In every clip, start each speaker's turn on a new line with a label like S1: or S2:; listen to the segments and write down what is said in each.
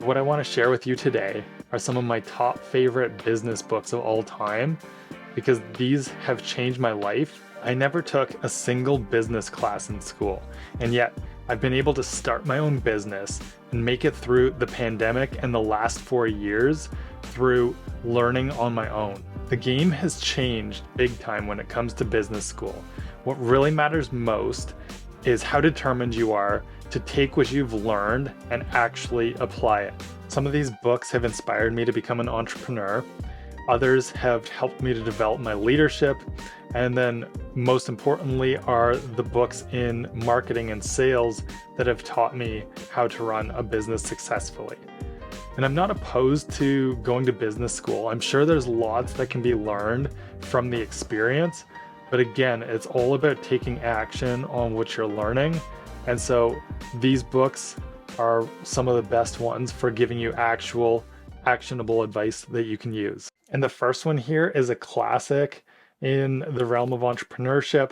S1: What I want to share with you today are some of my top favorite business books of all time because these have changed my life. I never took a single business class in school, and yet I've been able to start my own business and make it through the pandemic and the last 4 years through learning on my own. The game has changed big time when it comes to business school. What really matters most is how determined you are to take what you've learned and actually apply it. Some of these books have inspired me to become an entrepreneur. Others have helped me to develop my leadership. And then, most importantly, are the books in marketing and sales that have taught me how to run a business successfully. And I'm not opposed to going to business school. I'm sure there's lots that can be learned from the experience. But again, it's all about taking action on what you're learning. And so these books are some of the best ones for giving you actual actionable advice that you can use. And the first one here is a classic in the realm of entrepreneurship.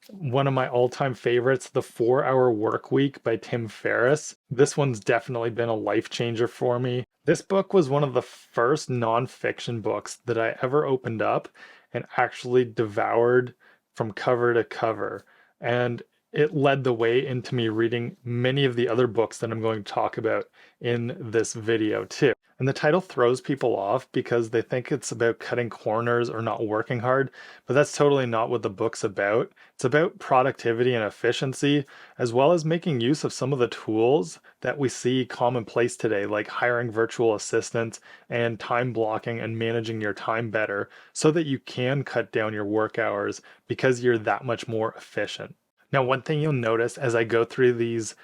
S1: One of my all-time favorites, The 4-Hour Workweek by Tim Ferriss. This one's definitely been a life changer for me. This book was one of the first nonfiction books that I ever opened up and actually devoured from cover to cover. And it led the way into me reading many of the other books that I'm going to talk about in this video too. And the title throws people off because they think it's about cutting corners or not working hard, but that's totally not what the book's about. It's about productivity and efficiency, as well as making use of some of the tools that we see commonplace today, like hiring virtual assistants and time blocking and managing your time better so that you can cut down your work hours because you're that much more efficient. Now, one thing you'll notice as I go through these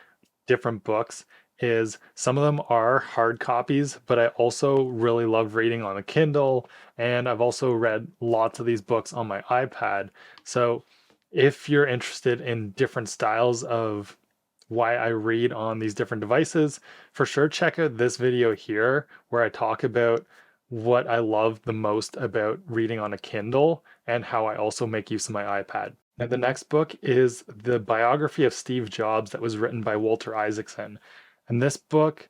S1: different books is some of them are hard copies, but I also really love reading on a Kindle, and I've also read lots of these books on my iPad. So if you're interested in different styles of why I read on these different devices, for sure check out this video here where I talk about what I love the most about reading on a Kindle and how I also make use of my iPad. Now, the next book is the biography of Steve Jobs that was written by Walter Isaacson. And this book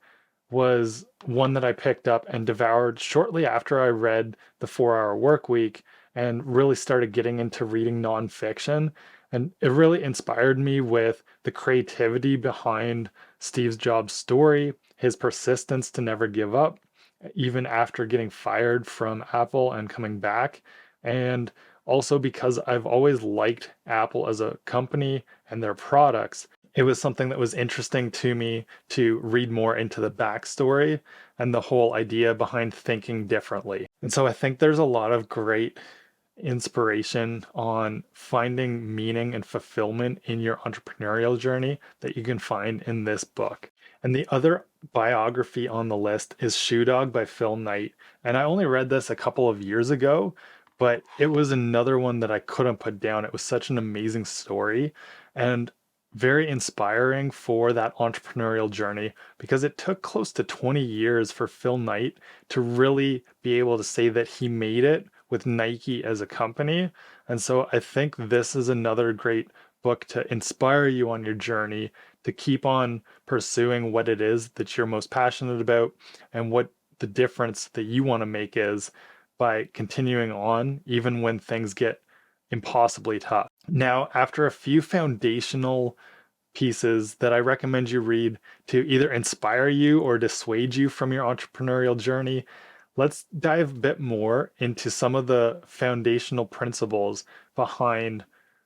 S1: was one that I picked up and devoured shortly after I read The 4-Hour Workweek and really started getting into reading nonfiction. And it really inspired me with the creativity behind Steve Jobs' story, his persistence to never give up, even after getting fired from Apple and coming back. And also because I've always liked Apple as a company and their products, it was something that was interesting to me to read more into the backstory and the whole idea behind thinking differently. And so I think there's a lot of great inspiration on finding meaning and fulfillment in your entrepreneurial journey that you can find in this book. And the other biography on the list is Shoe Dog by Phil Knight. And I only read this a couple of years ago, but it was another one that I couldn't put down. It was such an amazing story and very inspiring for that entrepreneurial journey because it took close to 20 years for Phil Knight to really be able to say that he made it with Nike as a company. And so I think this is another great book to inspire you on your journey to keep on pursuing what it is that you're most passionate about and what the difference that you want to make is by continuing on even when things get impossibly tough. Now, after a few foundational pieces that I recommend you read to either inspire you or dissuade you from your entrepreneurial journey, let's dive a bit more into some of the foundational principles behind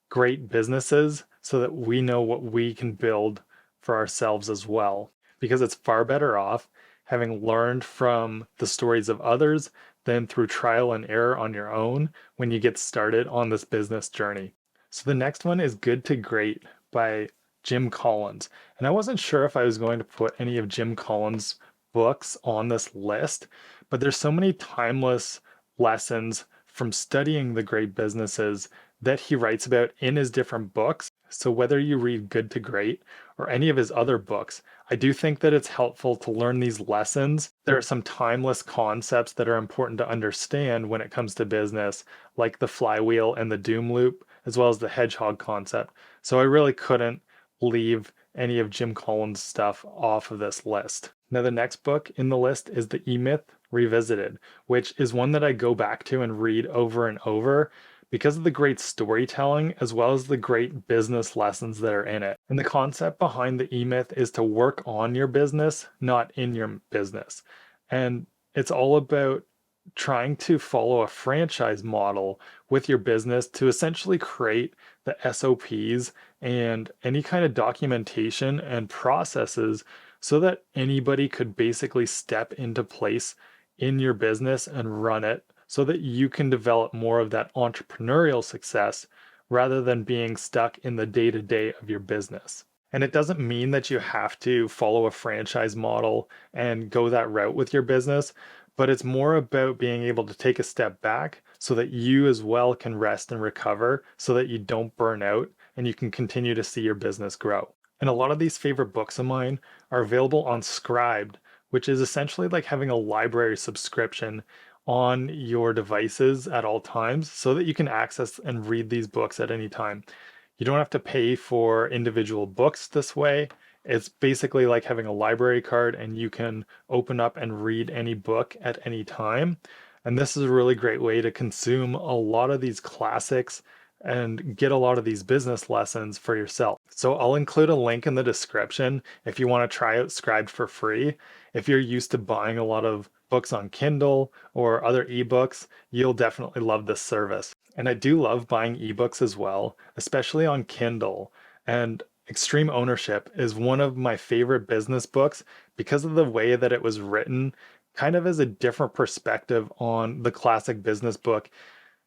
S1: great businesses so that we know what we can build for ourselves as well. Because it's far better off having learned from the stories of others than through trial and error on your own when you get started on this business journey. So the next one is Good to Great by Jim Collins. And I wasn't sure if I was going to put any of Jim Collins' books on this list, but there's so many timeless lessons from studying the great businesses that he writes about in his different books. So whether you read Good to Great or any of his other books, I do think that it's helpful to learn these lessons. There are some timeless concepts that are important to understand when it comes to business, like the flywheel and the doom loop, as well as the hedgehog concept. So I really couldn't leave any of Jim Collins' stuff off of this list. Now, the next book in the list is The E-Myth Revisited, which is one that I go back to and read over and over because of the great storytelling as well as the great business lessons that are in it. And the concept behind the E-Myth is to work on your business, not in your business. And it's all about trying to follow a franchise model with your business to essentially create the SOPs and any kind of documentation and processes so that anybody could basically step into place in your business and run it so that you can develop more of that entrepreneurial success rather than being stuck in the day to day of your business. And it doesn't mean that you have to follow a franchise model and go that route with your business, but it's more about being able to take a step back so that you as well can rest and recover so that you don't burn out and you can continue to see your business grow. And a lot of these favorite books of mine are available on Scribd, which is essentially like having a library subscription on your devices at all times so that you can access and read these books at any time. You don't have to pay for individual books this way. It's basically like having a library card and you can open up and read any book at any time. And this is a really great way to consume a lot of these classics and get a lot of these business lessons for yourself. So I'll include a link in the description if you want to try out Scribd for free. If you're used to buying a lot of books on Kindle or other ebooks, you'll definitely love this service. And I do love buying ebooks as well, especially on Kindle. And Extreme Ownership is one of my favorite business books because of the way that it was written, kind of as a different perspective on the classic business book.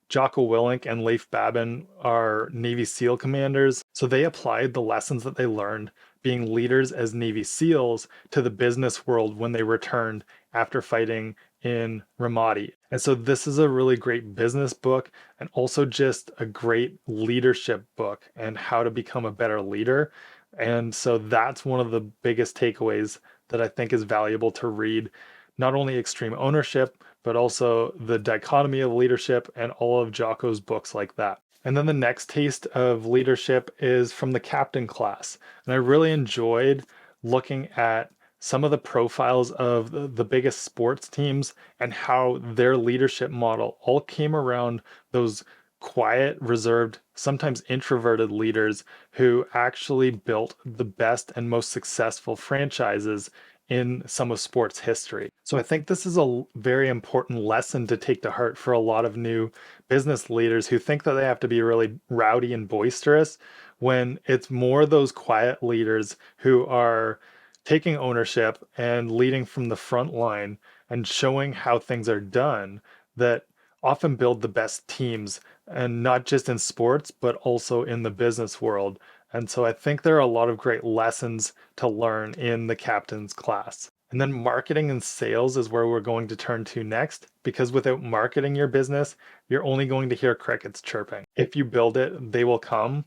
S1: Jocko Willink and Leif Babin are Navy SEAL commanders, so they applied the lessons that they learned being leaders as Navy SEALs to the business world when they returned after fighting in Ramadi. And so this is a really great business book and also just a great leadership book and how to become a better leader. And so that's one of the biggest takeaways that I think is valuable to read. Not only Extreme Ownership, but also the dichotomy of leadership and all of Jocko's books like that. And then the next taste of leadership is from the captain class. And I really enjoyed looking at some of the profiles of the biggest sports teams and how their leadership model all came around those quiet, reserved, sometimes introverted leaders who actually built the best and most successful franchises in some of sports history. So I think this is a very important lesson to take to heart for a lot of new business leaders who think that they have to be really rowdy and boisterous when it's more those quiet leaders who are taking ownership and leading from the front line and showing how things are done that often build the best teams, and not just in sports, but also in the business world. And so I think there are a lot of great lessons to learn in the captain's class. And then marketing and sales is where we're going to turn to next, because without marketing your business, you're only going to hear crickets chirping. If you build it, they will come.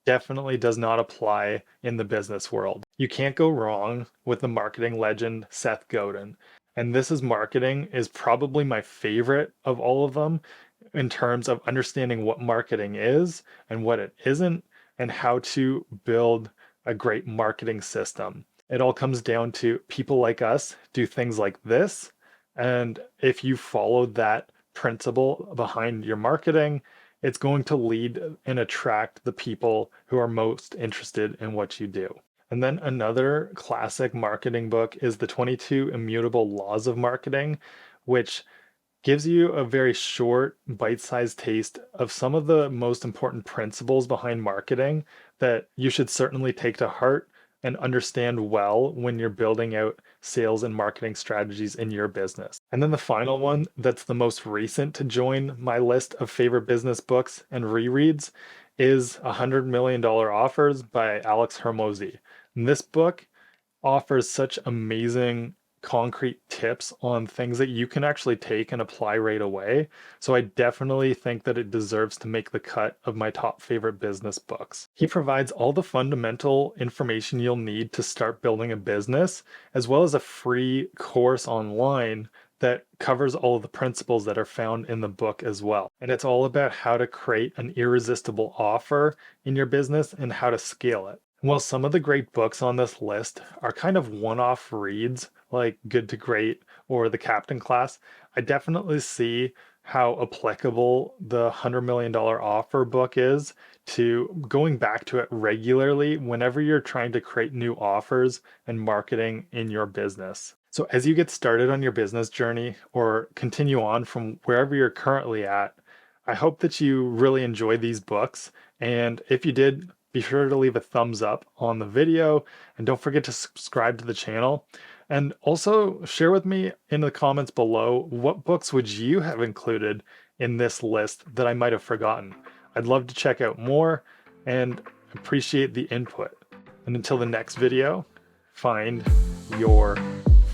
S1: Definitely does not apply in the business world. You can't go wrong with the marketing legend Seth Godin. And This Is Marketing is probably my favorite of all of them in terms of understanding what marketing is and what it isn't, and how to build a great marketing system. It all comes down to people like us do things like this. And if you follow that principle behind your marketing, it's going to lead and attract the people who are most interested in what you do. And then another classic marketing book is The 22 Immutable Laws of Marketing, which gives you a very short, bite-sized taste of some of the most important principles behind marketing that you should certainly take to heart and understand well when you're building out sales and marketing strategies in your business. And then the final one that's the most recent to join my list of favorite business books and rereads is $100 Million Offers by Alex Hormozi. And this book offers such amazing concrete tips on things that you can actually take and apply right away. So I definitely think that it deserves to make the cut of my top favorite business books. He provides all the fundamental information you'll need to start building a business, as well as a free course online that covers all of the principles that are found in the book as well. And it's all about how to create an irresistible offer in your business and how to scale it. Well, some of the great books on this list are kind of one-off reads, like Good to Great or the Captain class, I definitely see how applicable the $100 million offer book is to going back to it regularly whenever you're trying to create new offers and marketing in your business. So, as you get started on your business journey or continue on from wherever you're currently at, I hope that you really enjoy these books. And if you did, be sure to leave a thumbs up on the video and don't forget to subscribe to the channel. And also share with me in the comments below what books would you have included in this list that I might have forgotten. I'd love to check out more and appreciate the input. And until the next video, find your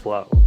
S1: flow.